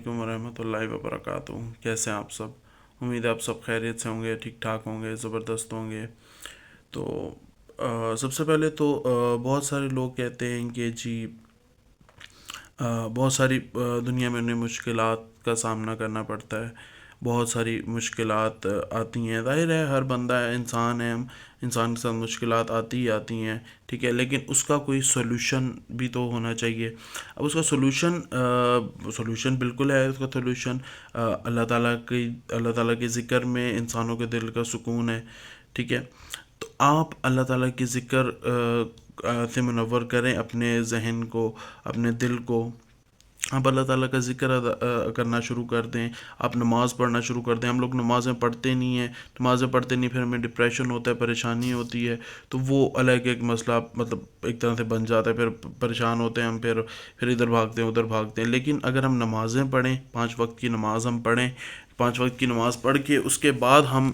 वालेकुम रहमतुल्लाहि व बरकातुहू। कैसे हैं आप सब? उम्मीद है आप सब खैरियत से होंगे, ठीक ठाक होंगे, ज़बरदस्त होंगे। तो सबसे पहले तो बहुत सारे लोग कहते हैं कि जी बहुत सारी दुनिया में उन्हें मुश्किलात का सामना करना पड़ता है। बहुत सारी मुश्किलात आती हैं। ज़ाहिर है हर बंदा है, इंसान है, हम इंसान के साथ मुश्किलात आती ही आती हैं। ठीक है, लेकिन उसका कोई सोल्यूशन भी तो होना चाहिए। अब उसका सोल्यूशन बिल्कुल है। उसका सोल्यूशन अल्लाह ताला के ज़िक्र में इंसानों के दिल का सुकून है। ठीक है, तो आप अल्लाह ताला की ज़िक्र से मुनव्वर करें अपने जहन को, अपने दिल को। आप अल्लाह ताला का ज़िक्र करना शुरू कर दें। आप नमाज़ पढ़ना शुरू कर दें। हम लोग नमाज़ें पढ़ते नहीं हैं, नमाज़ें पढ़ते नहीं, फिर हमें डिप्रेशन होता है, परेशानी होती है। तो वो अलग एक मसला, मतलब एक तरह से बन जाता है। फिर परेशान होते हैं हम, फिर इधर भागते हैं, उधर भागते हैं। लेकिन अगर हम नमाज़ें पढ़ें, 5 वक्त की नमाज़ हम पढ़ें, 5 वक्त की नमाज़ पढ़ के उसके बाद हम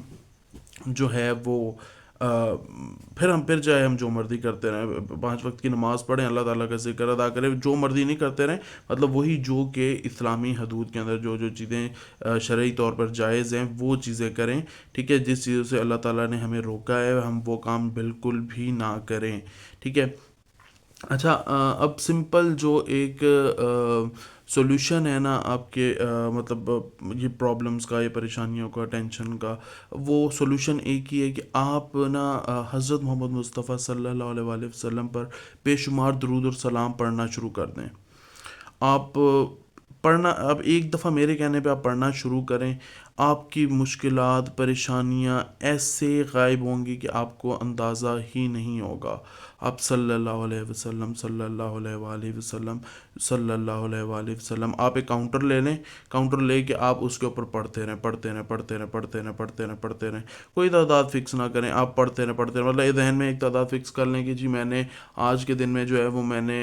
जो है वो अ, फिर चाहे हम जो मर्ज़ी करते रहें, 5 वक्त की नमाज़ पढ़ें, अल्लाह ताला का ज़िक्र अदा करें, जो मर्ज़ी नहीं करते रहें। मतलब वही जो कि इस्लामी हदूद के अंदर जो जो चीज़ें शरई तौर पर जायज़ हैं वो चीज़ें करें। ठीक है, जिस चीज़ों से अल्लाह ताला ने हमें रोका है हम वो काम बिल्कुल भी ना करें। ठीक है। अच्छा, अब सिंपल जो एक सॉल्यूशन है ना आपके मतलब ये प्रॉब्लम्स का, ये परेशानियों का, टेंशन का, वो सॉल्यूशन एक ही है कि आप ना हज़रत मोहम्मद मुस्तफ़ा सल्लल्लाहु अलैहि वसल्लम पर बेशुमार दरूद और सलाम पढ़ना शुरू कर दें। आप पढ़ना, अब एक दफ़ा मेरे कहने पे आप पढ़ना शुरू करें, आपकी मुश्किलात, परेशानियाँ ऐसे गायब होंगी कि आपको अंदाज़ा ही नहीं होगा। आप सल्लल्लाहु अलैहि वसल्लम, सल्लल्लाहु अलैहि वसल्लम, सल्लल्लाहु अलैहि वसल्लम, आप एक काउंटर ले लें। काउंटर ले के आप उसके ऊपर पढ़ते रहें, पढ़ते रहें, पढ़ते रहें, पढ़ते रहें, पढ़ते रहें, पढ़ते रहें। कोई तादाद फिक्स ना करें, आप पढ़ते रहें, पढ़ते रहें। मतलब ये जहन में एक तादाद फिक्स कर लें कि जी मैंने आज के दिन में जो है वो मैंने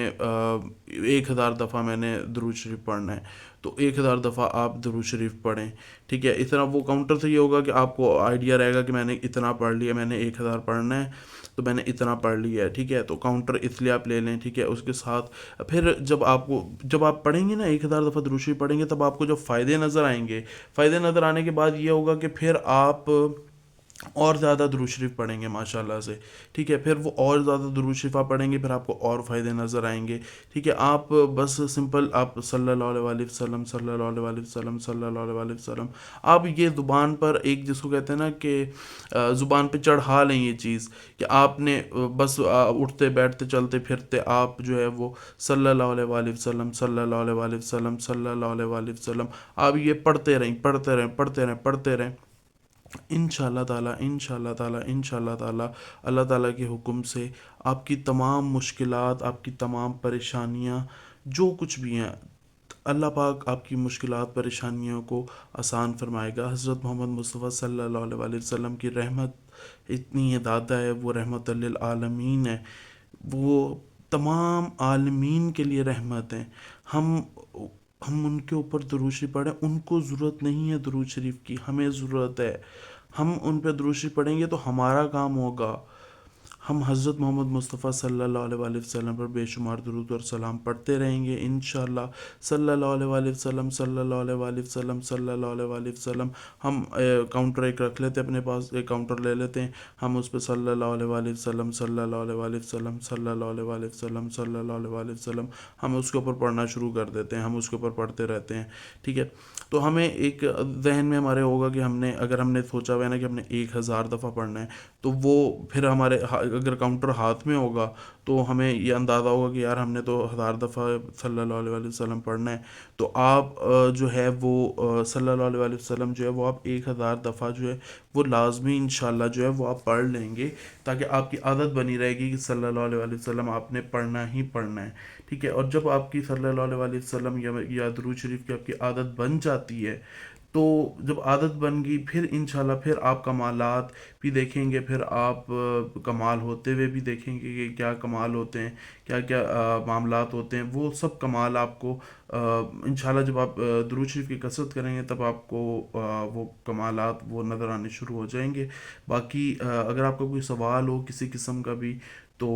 1000 दफ़ा मैंने दुरूद शरीफ पढ़ना है। तो 1000 दफ़ा आप दुरूद शरीफ पढ़ें। ठीक है, इस तरह वो काउंटर से ये होगा कि आपको आइडिया रहेगा कि मैंने इतना पढ़ लिया, मैंने 1000 पढ़ना है तो मैंने इतना पढ़ लिया है। ठीक है, तो काउंटर इसलिए आप ले लें। ठीक है, उसके साथ फिर जब आप पढ़ेंगे ना, 1000 दफ़ा दुरूद शरीफ पढ़ेंगे, तब आपको जब फ़ायदे नज़र आएंगे, फ़ायदे नज़र आने के बाद ये होगा कि फिर आप और ज़्यादा दुरूद शरीफ पढ़ेंगे माशाल्लाह से। ठीक है, फिर वो और ज़्यादा दुरूद शरीफ आप पढ़ेंगे, फिर आपको और फ़ायदे नज़र आएंगे। ठीक है, आप बस सिंपल आप सल्लल्लाहु अलैहि वसल्लम, सल्लल्लाहु अलैहि वसल्लम, सल्लल्लाहु अलैहि वसल्लम, आप ये ज़ुबान पर एक, जिसको कहते हैं ना कि ज़ुबान पे चढ़ा लें ये चीज़ कि आपने बस उठते बैठते चलते फिरते आप जो है वो सल्लल्लाहु अलैहि वसल्लम, सल्लल्लाहु अलैहि वसल्लम, सल्लल्लाहु अलैहि वसल्लम, आप ये पढ़ते रहें, पढ़ते रहें, पढ़ते रहें, पढ़ते रहें। इंशाल्लाह ताला, इंशाल्लाह ताला, इंशाल्लाह ताला, अल्लाह ताला के हुक्म से आपकी तमाम मुश्किलात, आपकी तमाम परेशानियाँ, जो कुछ भी हैं, अल्लाह पाक आपकी मुश्किलात, परेशानियों को आसान फरमाएगा। हज़रत मोहम्मद मुस्तफ़ा सल्लल्लाहु अलैहि वसल्लम की रहमत इतनी है, दादा है, वो रहमत लिल आलमीन है। वो तमाम आलमीन के लिए रहमत हैं। हम हम उनके ऊपर दुरूद शरीफ पढ़ें, उनको ज़रूरत नहीं है दुरूद शरीफ की, हमें ज़रूरत है। हम उन पर दुरूद शरीफ पढ़ेंगे तो हमारा काम होगा। हम हज़रत मोहम्मद मुस्तफ़ा सल्लल्लाहु अलैहि वसल्लम पर बेशुमार दुरूद और सलाम पढ़ते रहेंगे इंशाल्लाह। सल्लल्लाहु अलैहि वसल्लम, सल्लल्लाहु अलैहि वसल्लम, सल्लल्लाहु अलैहि वसल्लम। हम काउंटर एक रख लेते हैं अपने पास, एक काउंटर ले लेते हैं, हम उस पर सल्लल्लाहु अलैहि वसल्लम, सल्लल्लाहु अलैहि वसल्लम, सल्लल्लाहु अलैहि वसल्लम, सल्लल्लाहु अलैहि वसल्लम, हम उसके ऊपर पढ़ना शुरू कर देते हैं, हम उसके ऊपर पढ़ते रहते हैं। ठीक है, तो हमें एक जहन में हमारे होगा कि अगर हमने सोचा हुआ है ना कि हमने 1000 दफ़ा पढ़ना है, तो वो फिर अगर काउंटर हाथ में होगा तो हमें ये अंदाज़ा होगा कि यार हमने तो 1000 दफ़ा सल्लल्लाहु अलैहि वसल्लम पढ़ना है। तो आप जो है वो सल्लल्लाहु अलैहि वसल्लम जो है वो आप 1000 दफ़ा जो है वो लाजमी इंशाल्लाह जो है वो आप पढ़ लेंगे, ताकि आपकी आदत बनी रहेगी कि सल्लल्लाहु अलैहि वसल्लम आपने पढ़ना ही पढ़ना है। ठीक है, और जब आपकी सल्लल्लाहु अलैहि वसल्लम या दुरूद शरीफ की आपकी आदत बन जाती है, तो जब आदत बन गई फिर इंशाल्लाह फिर आप कमालात भी देखेंगे, फिर आप कमाल होते हुए भी देखेंगे कि क्या कमाल होते हैं, क्या क्या मामलात होते हैं। वो सब कमाल आपको इंशाल्लाह जब आप दुरूद शरीफ की कसरत करेंगे तब आपको वो कमालात वो नज़र आने शुरू हो जाएंगे। बाकी अगर आपका कोई सवाल हो किसी किस्म का भी, تو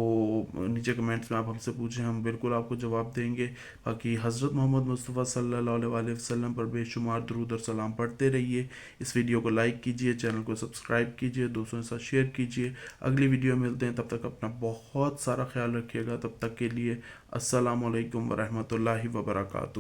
نیچے کمنٹس میں آپ ہم سے پوچھیں، ہم بالکل آپ کو جواب دیں گے۔ باقی حضرت محمد مصطفیٰ صلی اللہ علیہ وسلم پر بے شمار درود اور سلام پڑھتے رہیے۔ اس ویڈیو کو لائک کیجئے، چینل کو سبسکرائب کیجئے، دوستوں کے ساتھ شیئر کیجئے۔ اگلی ویڈیو ملتے ہیں، تب تک اپنا بہت سارا خیال رکھیے گا۔ تب تک کے لیے السلام علیکم ورحمۃ اللہ وبرکاتہ۔